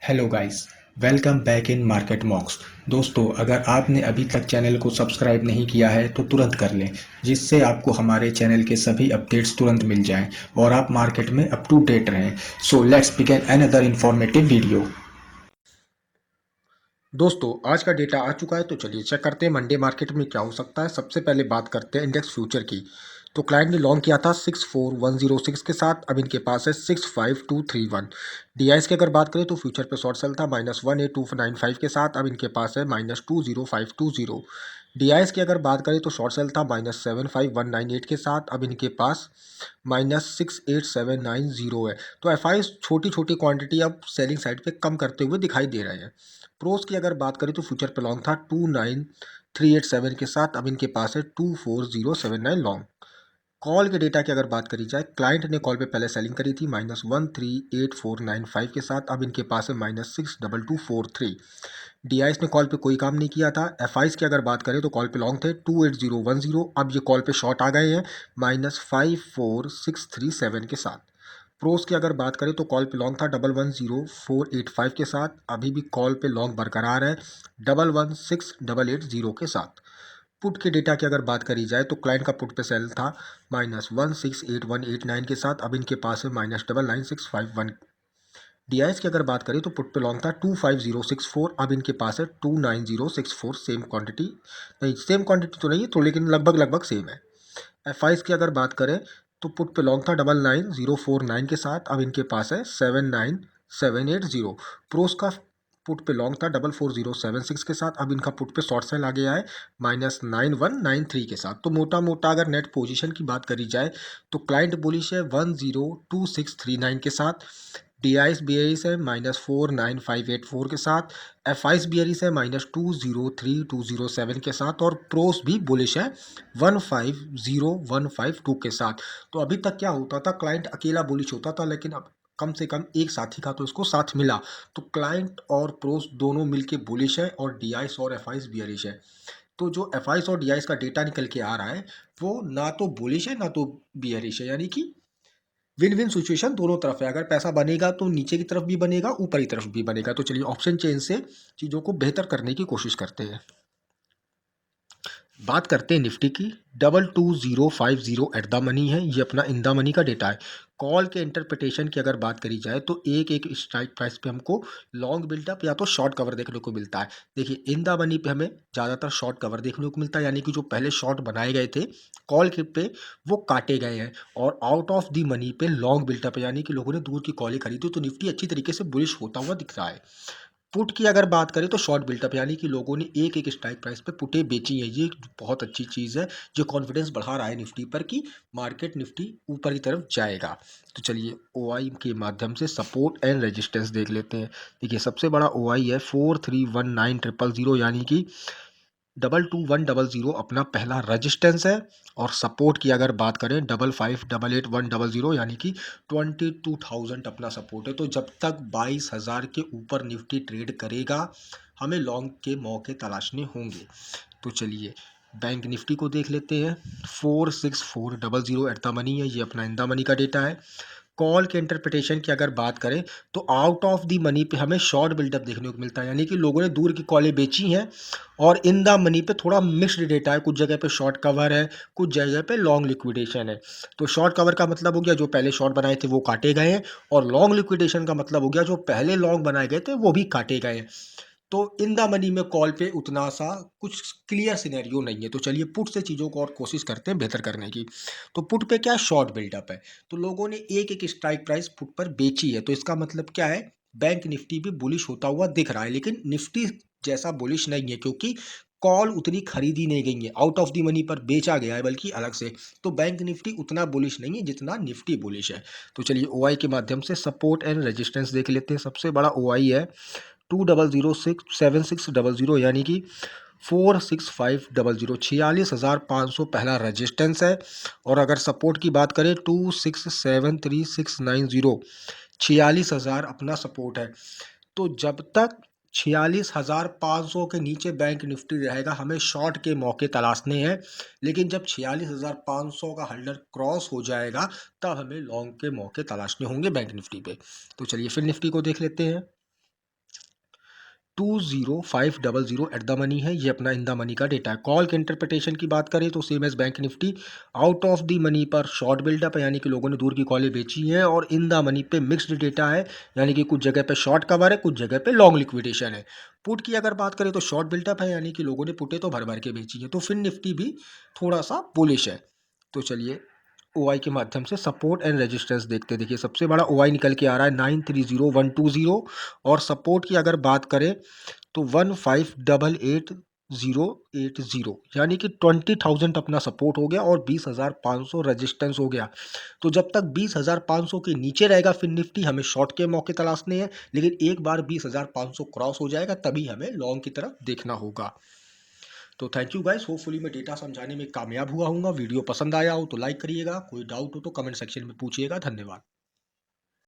Hello guys, welcome back in market मॉक्स। दोस्तों, अगर आपने अभी तक चैनल को सब्सक्राइब नहीं किया है तो तुरंत कर लें, जिससे आपको हमारे चैनल के सभी अपडेट्स तुरंत मिल जाएं और आप मार्केट में अप टू डेट रहें। So let's begin another informative video. दोस्तों आज का डेटा आ चुका है तो चलिए चेक करते हैं मंडे मार्केट में क्या हो सकता है। सबसे पहले बात करते हैं इंडेक्स फ्यूचर की। तो क्लाइंट ने लॉन्ग किया था 64106 के साथ, अब इनके पास है 65231। डीआईएस की अगर बात करें तो फ्यूचर पे शॉर्ट सेल था -18295 के साथ, अब इनके पास है -20520। डीआईएस की अगर बात करें तो शॉर्ट सेल था -75198 के साथ, अब इनके पास -68790 है। तो एफ छोटी छोटी क्वांटिटी अब सेलिंग साइड पे कम करते हुए दिखाई दे रहे हैं। प्रोस की अगर बात करें तो फ्यूचर पे लॉन्ग था 29387 के साथ, अब इनके पास है 24079 लॉन्ग। कॉल के डेटा की अगर बात करी जाए, क्लाइंट ने कॉल पे पहले सेलिंग करी थी -138,495 के साथ, अब इनके पास है -62243। डीआईएस ने कॉल पे कोई काम नहीं किया था। एफआईस की अगर बात करें तो कॉल पे लॉन्ग थे 28010, अब ये कॉल पे शॉर्ट आ गए हैं -54637 के साथ। प्रोस की अगर बात करें तो कॉल पे लॉन्ग था 110485 के साथ, अभी भी कॉल पे लॉन्ग बरकरार है 116880 के साथ। पुट के डेटा की अगर बात करी जाए तो क्लाइंट का पुट पे सेल था -168189 के साथ, अब इनके पास है -99651। डीआईएस की अगर बात करें तो पुट पे लॉन्ग था 25064, अब इनके पास है 29064। सेम क्वांटिटी नहीं, सेम क्वांटिटी तो नहीं है तो, लेकिन लगभग लगभग सेम है। एफ की अगर बात करें तो पुट पे लॉन्ग था 99049 के साथ, अब इनके पास है 79780। प्रोस का पुट पे लॉन्ग था 44076 के साथ, अब इनका पुट पे शॉर्ट सेल आ गया है -9193 के साथ। तो मोटा मोटा अगर नेट पोजीशन की बात करी जाए तो क्लाइंट बुलिश है 102639 के साथ, डीआईएस बियरिस है -49584 के साथ, एफआईस बियरिस है -203207 के साथ, और प्रोस भी बुलिश है 150152 के साथ। तो अभी तक क्या होता था, क्लाइंट अकेला बुलिश होता था, लेकिन अब कम से कम एक साथी का तो इसको साथ मिला। तो क्लाइंट और प्रोस दोनों मिलके बुलिश है और डीआईएस और एफआईस बियरिश है। तो जो एफआईस और डीआईएस का डेटा निकल के आ रहा है वो ना तो बुलिश है ना तो बियरिश है, यानी कि विन विन सिचुएशन दोनों तरफ है। अगर पैसा बनेगा तो नीचे की तरफ भी बनेगा, ऊपर की तरफ भी बनेगा। तो चलिए ऑप्शन चेंज से चीज़ों को बेहतर करने की कोशिश करते हैं। बात करते हैं निफ्टी की। 22050 एट द मनी है, ये अपना इन द मनी का डेटा है। कॉल के इंटरप्रिटेशन की अगर बात करी जाए तो एक एक स्ट्राइक प्राइस पे हमको लॉन्ग बिल्डअप या तो शॉर्ट कवर देखने को मिलता है। देखिए इन द मनी पे हमें ज़्यादातर शॉर्ट कवर देखने को मिलता है, यानी कि जो पहले शॉर्ट बनाए गए थे कॉल के पे वो काटे गए हैं, और आउट ऑफ द मनी पे लॉन्ग बिल्डअप है, यानी कि लोगों ने दूर की कॉलें खरीदी, तो निफ्टी अच्छी तरीके से बुलिश होता हुआ दिख रहा है। पुट की अगर बात करें तो शॉर्ट बिल्टअप, यानी कि लोगों ने एक एक स्ट्राइक प्राइस पे पुटें बेची हैं, ये बहुत अच्छी चीज़ है जो कॉन्फिडेंस बढ़ा रहा है निफ्टी पर कि मार्केट निफ्टी ऊपर की तरफ जाएगा। तो चलिए ओआई के माध्यम से सपोर्ट एंड रेजिस्टेंस देख लेते हैं। देखिए सबसे बड़ा ओआई है 4319000, यानी कि 22100 अपना पहला रजिस्टेंस है। और सपोर्ट की अगर बात करें 55888100, यानी कि 22,000 अपना सपोर्ट है। तो जब तक 22,000 के ऊपर निफ्टी ट्रेड करेगा हमें लॉन्ग के मौके तलाशने होंगे। तो चलिए बैंक निफ्टी को देख लेते हैं। 46400 एट द मनी है, ये अपना इन द मनी का डेटा है। कॉल के इंटरप्रिटेशन की अगर बात करें तो आउट ऑफ द मनी पे हमें शॉर्ट बिल्डअप देखने को मिलता है, यानी कि लोगों ने दूर की कॉलें बेची हैं, और इन द मनी पे थोड़ा मिक्स्ड डेटा है। कुछ जगह पे शॉर्ट कवर है, कुछ जगह पे लॉन्ग लिक्विडेशन है। तो शॉर्ट कवर का मतलब हो गया जो पहले शॉर्ट बनाए थे वो काटे गए हैं, और लॉन्ग लिक्विडेशन का मतलब हो गया जो पहले लॉन्ग बनाए गए थे वो भी काटे गए हैं। तो इन द मनी में कॉल पे उतना सा कुछ क्लियर सिनेरियो नहीं है। तो चलिए पुट से चीज़ों को और कोशिश करते हैं बेहतर करने की। तो पुट पे क्या शॉर्ट बिल्डअप है, तो लोगों ने एक एक स्ट्राइक प्राइस पुट पर बेची है, तो इसका मतलब क्या है, बैंक निफ्टी भी बुलिश होता हुआ दिख रहा है, लेकिन निफ्टी जैसा बुलिश नहीं है, क्योंकि कॉल उतनी खरीदी नहीं गई है, आउट ऑफ द मनी पर बेचा गया है बल्कि अलग से। तो बैंक निफ्टी उतना बुलिश नहीं है जितना निफ्टी बुलिश है। तो चलिए ओआई के माध्यम से सपोर्ट एंड रेजिस्टेंस देख लेते हैं। सबसे बड़ा ओआई है 20067600, यानी कि 46500, 46,500 पहला रजिस्टेंस है। और अगर सपोर्ट की बात करें 2673690, 46,000 अपना सपोर्ट है। तो जब तक 46,500 के नीचे बैंक निफ्टी रहेगा हमें शॉर्ट के मौके तलाशने हैं, लेकिन जब 46,500 का होल्डर क्रॉस हो जाएगा तब हमें लॉन्ग के मौके तलाशने होंगे बैंक निफ्टी पे। तो चलिए फिर निफ्टी को देख लेते हैं। 20500 एट द मनी है, ये अपना इन द मनी का डेटा है। कॉल के इंटरप्रिटेशन की बात करें तो same as bank nifty, out of the money पर शॉर्ट बिल्डअप है, यानी कि लोगों ने दूर की कॉलें बेची हैं, और इन द मनी पे मिक्स्ड डेटा है, यानी कि कुछ जगह पे शॉर्ट कवर है, कुछ जगह पे लॉन्ग लिक्विडेशन है। पुट की अगर बात करें तो शॉर्ट बिल्डअप है, यानी कि लोगों ने पुटे तो भर भर के बेची है। तो फिर निफ्टी भी थोड़ा सा बुलिश है। तो चलिए ओआई के माध्यम से सपोर्ट एंड रेजिस्टेंस देखते। देखिए सबसे बड़ा ओआई निकल के आ रहा है 930120, और सपोर्ट की अगर बात करें तो 158880, यानी कि 20,000 अपना सपोर्ट हो गया और 20,500 रेजिस्टेंस हो गया। तो जब तक 20,500 के नीचे रहेगा फिर निफ्टी, हमें शॉर्ट के मौके तलाशने हैं, लेकिन एक बार 20,500 क्रॉस हो जाएगा तभी हमें लॉन्ग की तरफ देखना होगा। तो थैंक यू गाइस, होपफुली मैं डेटा समझाने में कामयाब हुआ हूँ। वीडियो पसंद आया हो तो लाइक करिएगा, कोई डाउट हो तो कमेंट सेक्शन में पूछिएगा। धन्यवाद।